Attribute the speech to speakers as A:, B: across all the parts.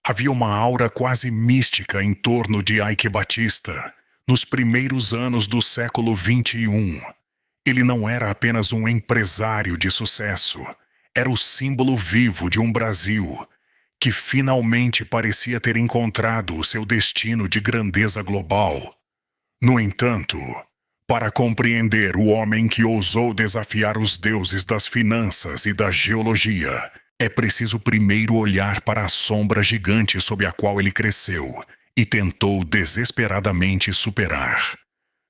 A: Havia uma aura quase mística em torno de Ike Batista nos primeiros anos do século XXI. Ele não era apenas um empresário de sucesso, era o símbolo vivo de um Brasil que finalmente parecia ter encontrado o seu destino de grandeza global. No entanto, para compreender o homem que ousou desafiar os deuses das finanças e da geologia, é preciso primeiro olhar para a sombra gigante sob a qual ele cresceu e tentou desesperadamente superar.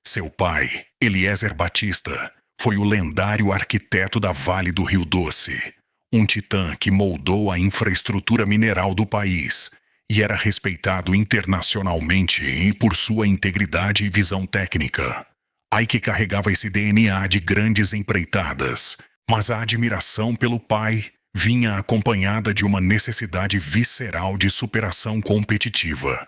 A: Seu pai, Eliezer Batista, foi o lendário arquiteto da Vale do Rio Doce, um titã que moldou a infraestrutura mineral do país e era respeitado internacionalmente por sua integridade e visão técnica. Ike carregava esse DNA de grandes empreitadas, mas a admiração pelo pai vinha acompanhada de uma necessidade visceral de superação competitiva.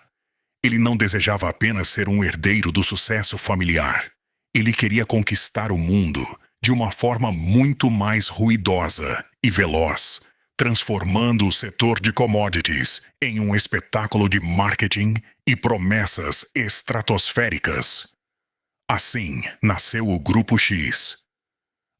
A: Ele não desejava apenas ser um herdeiro do sucesso familiar. Ele queria conquistar o mundo de uma forma muito mais ruidosa e veloz, transformando o setor de commodities em um espetáculo de marketing e promessas estratosféricas. Assim, nasceu o Grupo X.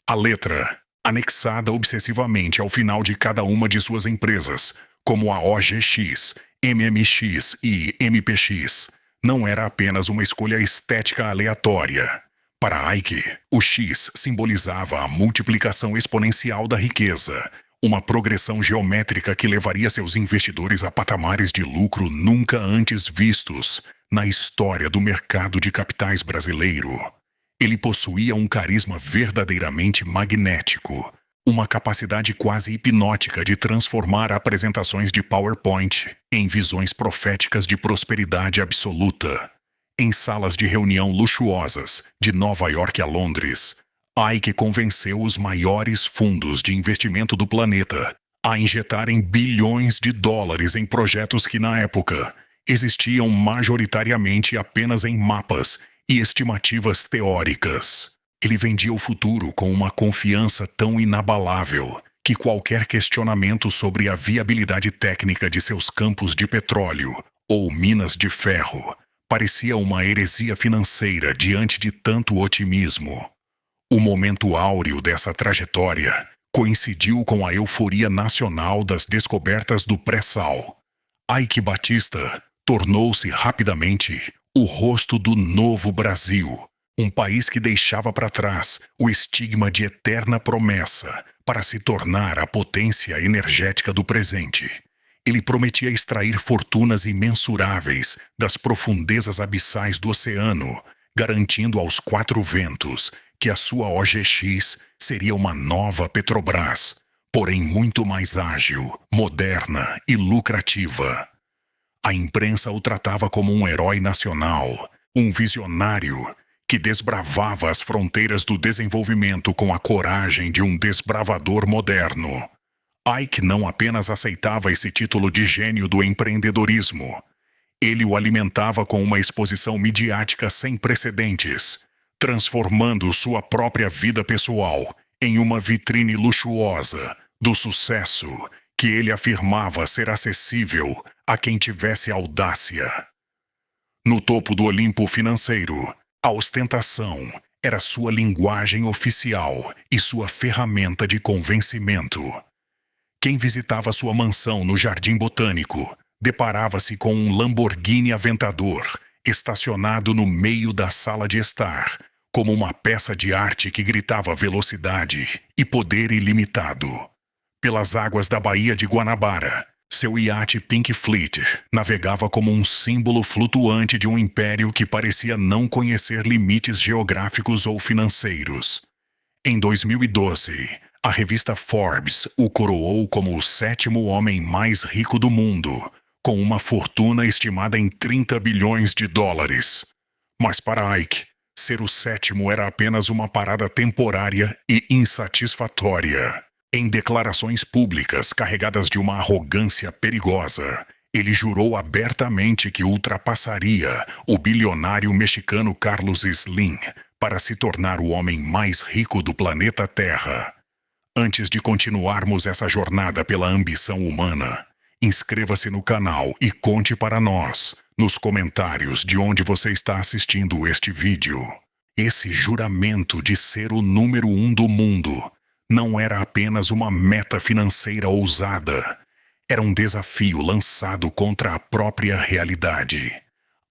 A: A letra, anexada obsessivamente ao final de cada uma de suas empresas, como a OGX, MMX e MPX, não era apenas uma escolha estética aleatória. Para Ike, o X simbolizava a multiplicação exponencial da riqueza, uma progressão geométrica que levaria seus investidores a patamares de lucro nunca antes vistos na história do mercado de capitais brasileiro. Ele possuía um carisma verdadeiramente magnético, uma capacidade quase hipnótica de transformar apresentações de PowerPoint em visões proféticas de prosperidade absoluta. Em salas de reunião luxuosas, de Nova York a Londres, Ike convenceu os maiores fundos de investimento do planeta a injetarem bilhões de dólares em projetos que, na época, existiam majoritariamente apenas em mapas e estimativas teóricas. Ele vendia o futuro com uma confiança tão inabalável que qualquer questionamento sobre a viabilidade técnica de seus campos de petróleo ou minas de ferro parecia uma heresia financeira diante de tanto otimismo. O momento áureo dessa trajetória coincidiu com a euforia nacional das descobertas do pré-sal. Ike Batista tornou-se rapidamente o rosto do novo Brasil, um país que deixava para trás o estigma de eterna promessa para se tornar a potência energética do presente. Ele prometia extrair fortunas imensuráveis das profundezas abissais do oceano, garantindo aos quatro ventos que a sua OGX seria uma nova Petrobras, porém muito mais ágil, moderna e lucrativa. A imprensa o tratava como um herói nacional, um visionário que desbravava as fronteiras do desenvolvimento com a coragem de um desbravador moderno. Ike não apenas aceitava esse título de gênio do empreendedorismo, ele o alimentava com uma exposição midiática sem precedentes, transformando sua própria vida pessoal em uma vitrine luxuosa do sucesso que ele afirmava ser acessível a quem tivesse audácia. No topo do Olimpo financeiro, a ostentação era sua linguagem oficial e sua ferramenta de convencimento. Quem visitava sua mansão no Jardim Botânico deparava-se com um Lamborghini Aventador estacionado no meio da sala de estar, como uma peça de arte que gritava velocidade e poder ilimitado. Pelas águas da Baía de Guanabara, seu iate Pink Fleet navegava como um símbolo flutuante de um império que parecia não conhecer limites geográficos ou financeiros. Em 2012, a revista Forbes o coroou como o 7º homem mais rico do mundo, com uma fortuna estimada em 30 bilhões de dólares. Mas para Ike, ser o 7º era apenas uma parada temporária e insatisfatória. Em declarações públicas carregadas de uma arrogância perigosa, ele jurou abertamente que ultrapassaria o bilionário mexicano Carlos Slim para se tornar o homem mais rico do planeta Terra. Antes de continuarmos essa jornada pela ambição humana, Inscreva-se no canal e conte para nós, nos comentários, de onde você está assistindo este vídeo. Esse juramento de ser o número 1 do mundo não era apenas uma meta financeira ousada. Era um desafio lançado contra a própria realidade.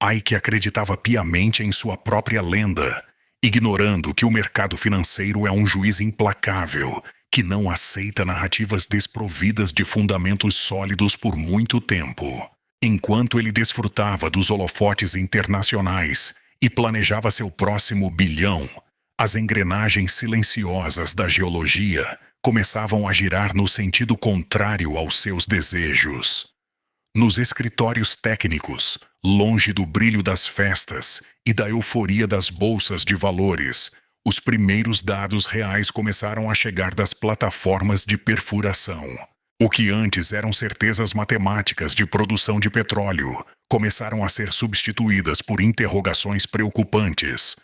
A: Ike acreditava piamente em sua própria lenda, ignorando que o mercado financeiro é um juiz implacável que não aceita narrativas desprovidas de fundamentos sólidos por muito tempo. Enquanto ele desfrutava dos holofotes internacionais e planejava seu próximo bilhão, as engrenagens silenciosas da geologia começavam a girar no sentido contrário aos seus desejos. Nos escritórios técnicos, longe do brilho das festas e da euforia das bolsas de valores, os primeiros dados reais começaram a chegar das plataformas de perfuração. O que antes eram certezas matemáticas de produção de petróleo começaram a ser substituídas por interrogações preocupantes.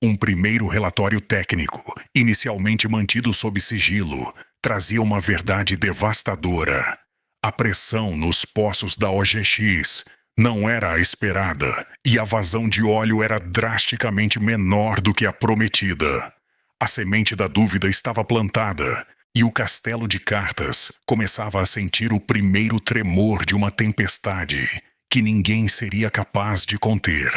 A: Um primeiro relatório técnico, inicialmente mantido sob sigilo, trazia uma verdade devastadora. A pressão nos poços da OGX não era a esperada e a vazão de óleo era drasticamente menor do que a prometida. A semente da dúvida estava plantada e o castelo de cartas começava a sentir o primeiro tremor de uma tempestade que ninguém seria capaz de conter.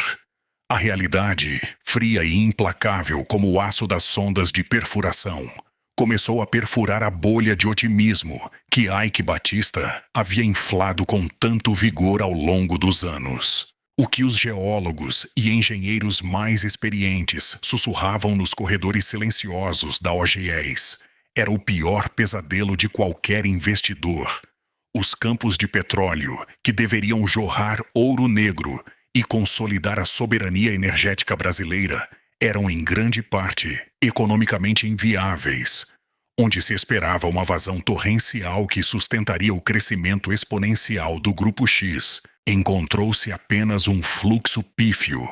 A: A realidade, fria e implacável como o aço das sondas de perfuração, começou a perfurar a bolha de otimismo que Ike Batista havia inflado com tanto vigor ao longo dos anos. O que os geólogos e engenheiros mais experientes sussurravam nos corredores silenciosos da OGS era o pior pesadelo de qualquer investidor. Os campos de petróleo, que deveriam jorrar ouro negro e consolidar a soberania energética brasileira, eram em grande parte economicamente inviáveis. Onde se esperava uma vazão torrencial que sustentaria o crescimento exponencial do Grupo X, encontrou-se apenas um fluxo pífio,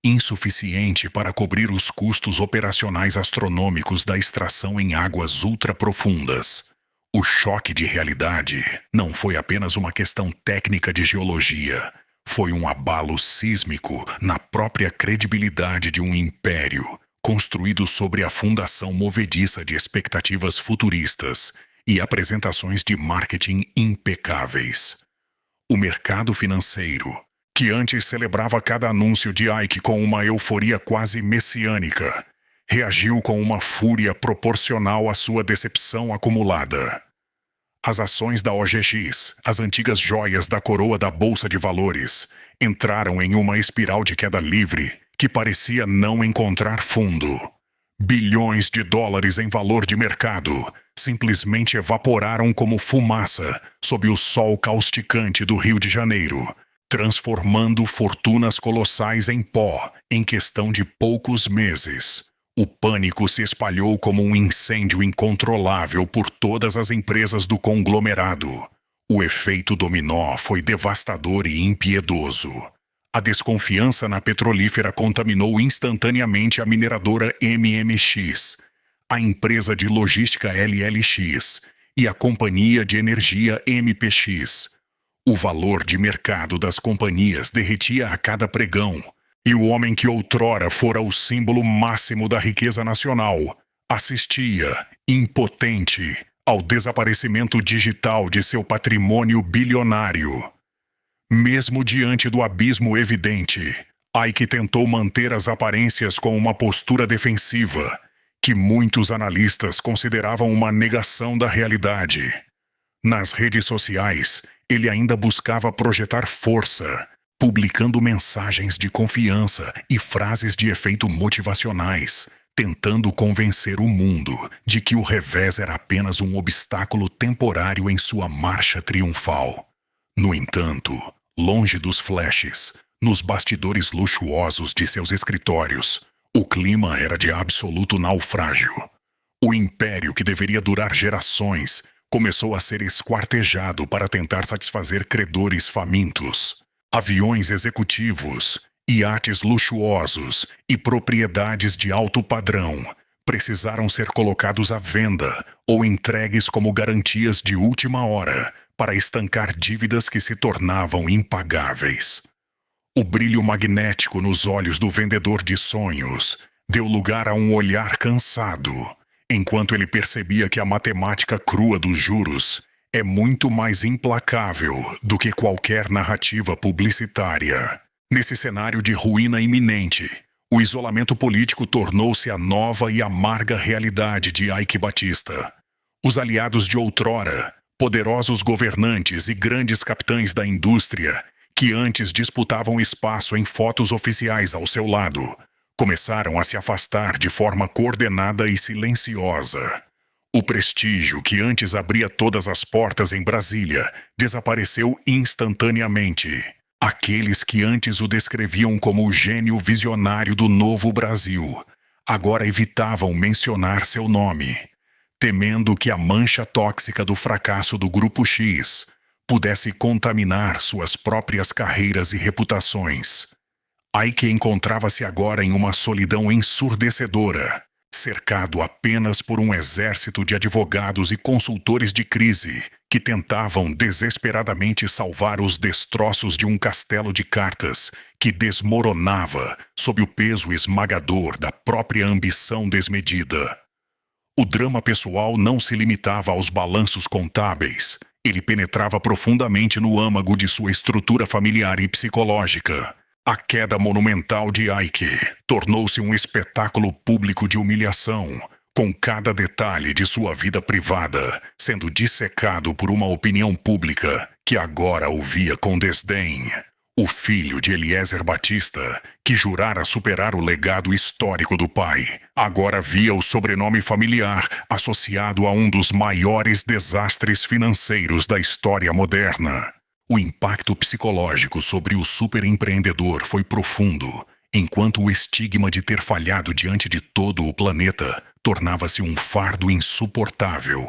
A: insuficiente para cobrir os custos operacionais astronômicos da extração em águas ultraprofundas. O choque de realidade não foi apenas uma questão técnica de geologia. Foi um abalo sísmico na própria credibilidade de um império, construído sobre a fundação movediça de expectativas futuristas e apresentações de marketing impecáveis. O mercado financeiro, que antes celebrava cada anúncio de Ike com uma euforia quase messiânica, reagiu com uma fúria proporcional à sua decepção acumulada. As ações da OGX, as antigas joias da coroa da Bolsa de Valores, entraram em uma espiral de queda livre que parecia não encontrar fundo. Bilhões de dólares em valor de mercado simplesmente evaporaram como fumaça sob o sol causticante do Rio de Janeiro, transformando fortunas colossais em pó em questão de poucos meses. O pânico se espalhou como um incêndio incontrolável por todas as empresas do conglomerado. O efeito dominó foi devastador e impiedoso. A desconfiança na petrolífera contaminou instantaneamente a mineradora MMX, a empresa de logística LLX e a companhia de energia MPX. O valor de mercado das companhias derretia a cada pregão, e o homem que outrora fora o símbolo máximo da riqueza nacional assistia, impotente, ao desaparecimento digital de seu patrimônio bilionário. Mesmo diante do abismo evidente, Ike tentou manter as aparências com uma postura defensiva, que muitos analistas consideravam uma negação da realidade. Nas redes sociais, ele ainda buscava projetar força, publicando mensagens de confiança e frases de efeito motivacionais, tentando convencer o mundo de que o revés era apenas um obstáculo temporário em sua marcha triunfal. No entanto, longe dos flashes, nos bastidores luxuosos de seus escritórios, o clima era de absoluto naufrágio. O império que deveria durar gerações começou a ser esquartejado para tentar satisfazer credores famintos. Aviões executivos, iates luxuosos e propriedades de alto padrão precisaram ser colocados à venda ou entregues como garantias de última hora para estancar dívidas que se tornavam impagáveis. O brilho magnético nos olhos do vendedor de sonhos deu lugar a um olhar cansado, enquanto ele percebia que a matemática crua dos juros é muito mais implacável do que qualquer narrativa publicitária. Nesse cenário de ruína iminente, o isolamento político tornou-se a nova e amarga realidade de Eike Batista. Os aliados de outrora, poderosos governantes e grandes capitães da indústria, que antes disputavam espaço em fotos oficiais ao seu lado, começaram a se afastar de forma coordenada e silenciosa. O prestígio que antes abria todas as portas em Brasília desapareceu instantaneamente. Aqueles que antes o descreviam como o gênio visionário do novo Brasil, agora evitavam mencionar seu nome, temendo que a mancha tóxica do fracasso do Grupo X pudesse contaminar suas próprias carreiras e reputações. Eike encontrava-se agora em uma solidão ensurdecedora, cercado apenas por um exército de advogados e consultores de crise que tentavam desesperadamente salvar os destroços de um castelo de cartas que desmoronava sob o peso esmagador da própria ambição desmedida. O drama pessoal não se limitava aos balanços contábeis. Ele penetrava profundamente no âmago de sua estrutura familiar e psicológica. A queda monumental de Eike tornou-se um espetáculo público de humilhação, com cada detalhe de sua vida privada sendo dissecado por uma opinião pública que agora o via com desdém. O filho de Eliezer Batista, que jurara superar o legado histórico do pai, agora via o sobrenome familiar associado a um dos maiores desastres financeiros da história moderna. O impacto psicológico sobre o superempreendedor foi profundo, enquanto o estigma de ter falhado diante de todo o planeta tornava-se um fardo insuportável.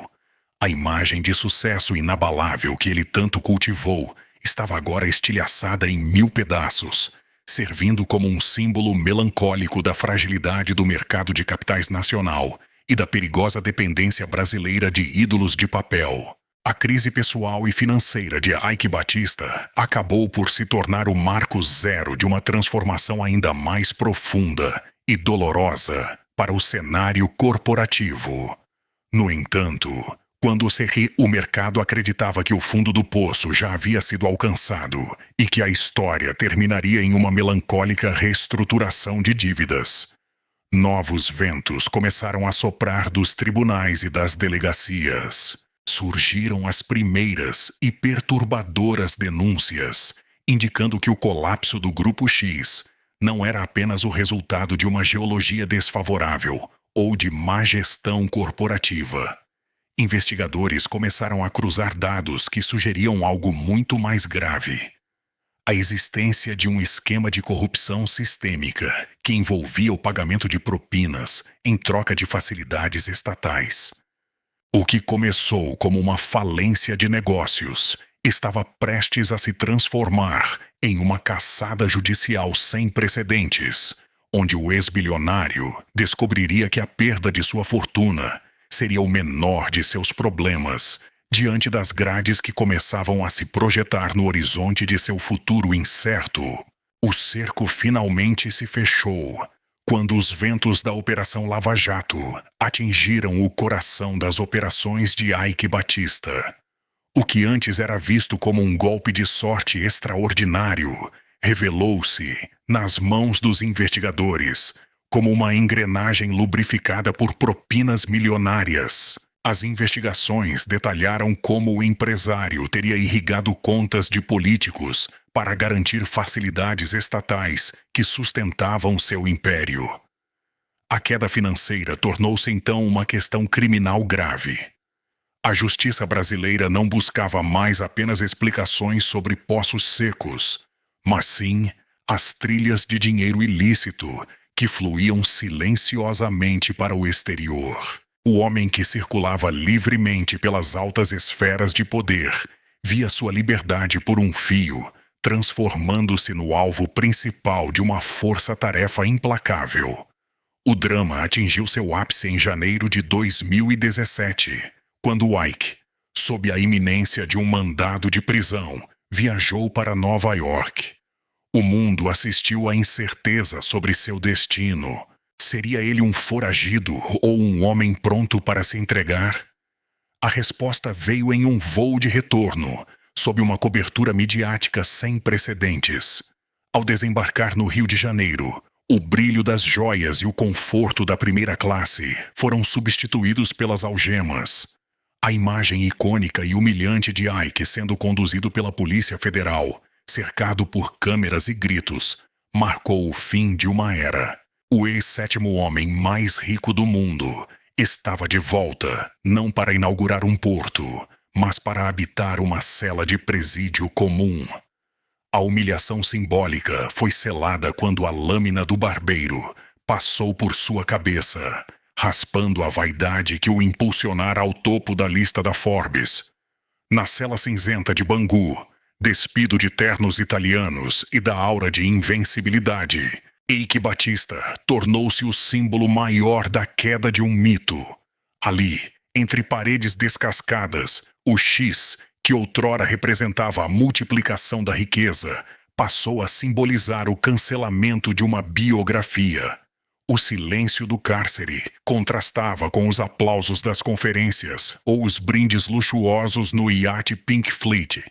A: A imagem de sucesso inabalável que ele tanto cultivou estava agora estilhaçada em 1000 pedaços, servindo como um símbolo melancólico da fragilidade do mercado de capitais nacional e da perigosa dependência brasileira de ídolos de papel. A crise pessoal e financeira de Eike Batista acabou por se tornar o marco zero de uma transformação ainda mais profunda e dolorosa para o cenário corporativo. No entanto, quando o mercado acreditava que o fundo do poço já havia sido alcançado e que a história terminaria em uma melancólica reestruturação de dívidas, novos ventos começaram a soprar dos tribunais e das delegacias. Surgiram as primeiras e perturbadoras denúncias, indicando que o colapso do Grupo X não era apenas o resultado de uma geologia desfavorável ou de má gestão corporativa. Investigadores começaram a cruzar dados que sugeriam algo muito mais grave: a existência de um esquema de corrupção sistêmica que envolvia o pagamento de propinas em troca de facilidades estatais. O que começou como uma falência de negócios estava prestes a se transformar em uma caçada judicial sem precedentes, onde o ex-bilionário descobriria que a perda de sua fortuna seria o menor de seus problemas, diante das grades que começavam a se projetar no horizonte de seu futuro incerto. O cerco finalmente se fechou, quando os ventos da Operação Lava Jato atingiram o coração das operações de Eike Batista. O que antes era visto como um golpe de sorte extraordinário revelou-se, nas mãos dos investigadores, como uma engrenagem lubrificada por propinas milionárias. As investigações detalharam como o empresário teria irrigado contas de políticos para garantir facilidades estatais que sustentavam seu império. A queda financeira tornou-se então uma questão criminal grave. A justiça brasileira não buscava mais apenas explicações sobre poços secos, mas sim as trilhas de dinheiro ilícito que fluíam silenciosamente para o exterior. O homem que circulava livremente pelas altas esferas de poder via sua liberdade por um fio, transformando-se no alvo principal de uma força-tarefa implacável. O drama atingiu seu ápice em janeiro de 2017, quando Eike, sob a iminência de um mandado de prisão, viajou para Nova York. O mundo assistiu à incerteza sobre seu destino. Seria ele um foragido ou um homem pronto para se entregar? A resposta veio em um voo de retorno, sob uma cobertura midiática sem precedentes. Ao desembarcar no Rio de Janeiro, o brilho das joias e o conforto da primeira classe foram substituídos pelas algemas. A imagem icônica e humilhante de Ike sendo conduzido pela Polícia Federal, cercado por câmeras e gritos, marcou o fim de uma era. O ex-sétimo homem mais rico do mundo estava de volta, não para inaugurar um porto, mas para habitar uma cela de presídio comum. A humilhação simbólica foi selada quando a lâmina do barbeiro passou por sua cabeça, raspando a vaidade que o impulsionara ao topo da lista da Forbes. Na cela cinzenta de Bangu, despido de ternos italianos e da aura de invencibilidade, Eike Batista tornou-se o símbolo maior da queda de um mito. Ali, entre paredes descascadas, o X, que outrora representava a multiplicação da riqueza, passou a simbolizar o cancelamento de uma biografia. O silêncio do cárcere contrastava com os aplausos das conferências ou os brindes luxuosos no iate Pink Fleet.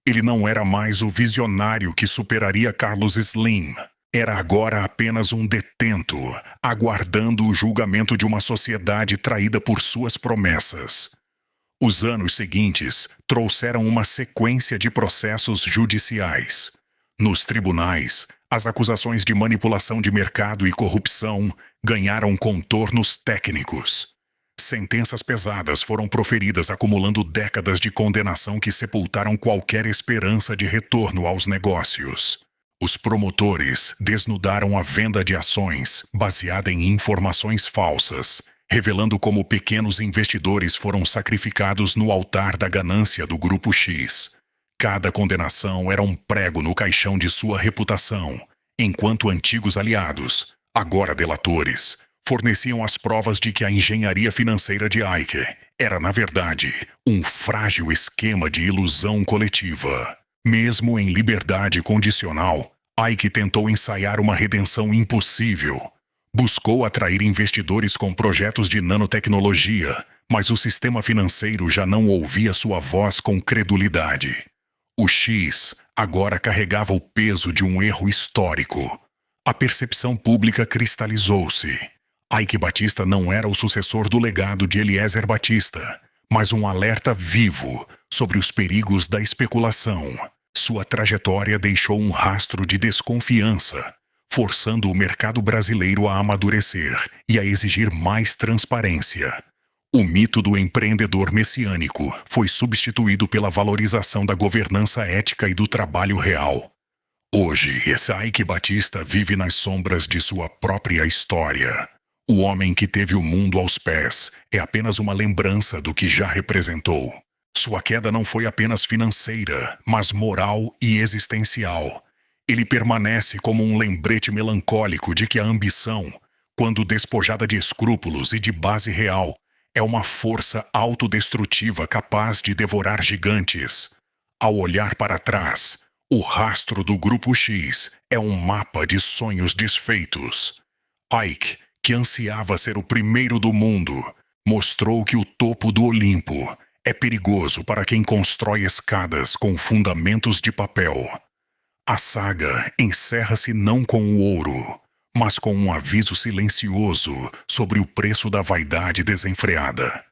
A: Ele não era mais o visionário que superaria Carlos Slim. Era agora apenas um detento, aguardando o julgamento de uma sociedade traída por suas promessas. Os anos seguintes trouxeram uma sequência de processos judiciais. Nos tribunais, as acusações de manipulação de mercado e corrupção ganharam contornos técnicos. Sentenças pesadas foram proferidas, acumulando décadas de condenação que sepultaram qualquer esperança de retorno aos negócios. Os promotores desnudaram a venda de ações baseada em informações falsas, revelando como pequenos investidores foram sacrificados no altar da ganância do Grupo X. Cada condenação era um prego no caixão de sua reputação, enquanto antigos aliados, agora delatores, forneciam as provas de que a engenharia financeira de Ike era, na verdade, um frágil esquema de ilusão coletiva. Mesmo em liberdade condicional, Ike tentou ensaiar uma redenção impossível. Buscou atrair investidores com projetos de nanotecnologia, mas o sistema financeiro já não ouvia sua voz com credulidade. O X agora carregava o peso de um erro histórico. A percepção pública cristalizou-se. Ike Batista não era o sucessor do legado de Eliezer Batista, mas um alerta vivo sobre os perigos da especulação. Sua trajetória deixou um rastro de desconfiança, forçando o mercado brasileiro a amadurecer e a exigir mais transparência. O mito do empreendedor messiânico foi substituído pela valorização da governança ética e do trabalho real. Hoje, esse Ike Batista vive nas sombras de sua própria história. O homem que teve o mundo aos pés é apenas uma lembrança do que já representou. Sua queda não foi apenas financeira, mas moral e existencial. Ele permanece como um lembrete melancólico de que a ambição, quando despojada de escrúpulos e de base real, é uma força autodestrutiva capaz de devorar gigantes. Ao olhar para trás, o rastro do Grupo X é um mapa de sonhos desfeitos. Ike, que ansiava ser o primeiro do mundo, mostrou que o topo do Olimpo é perigoso para quem constrói escadas com fundamentos de papel. A saga encerra-se não com o ouro, mas com um aviso silencioso sobre o preço da vaidade desenfreada.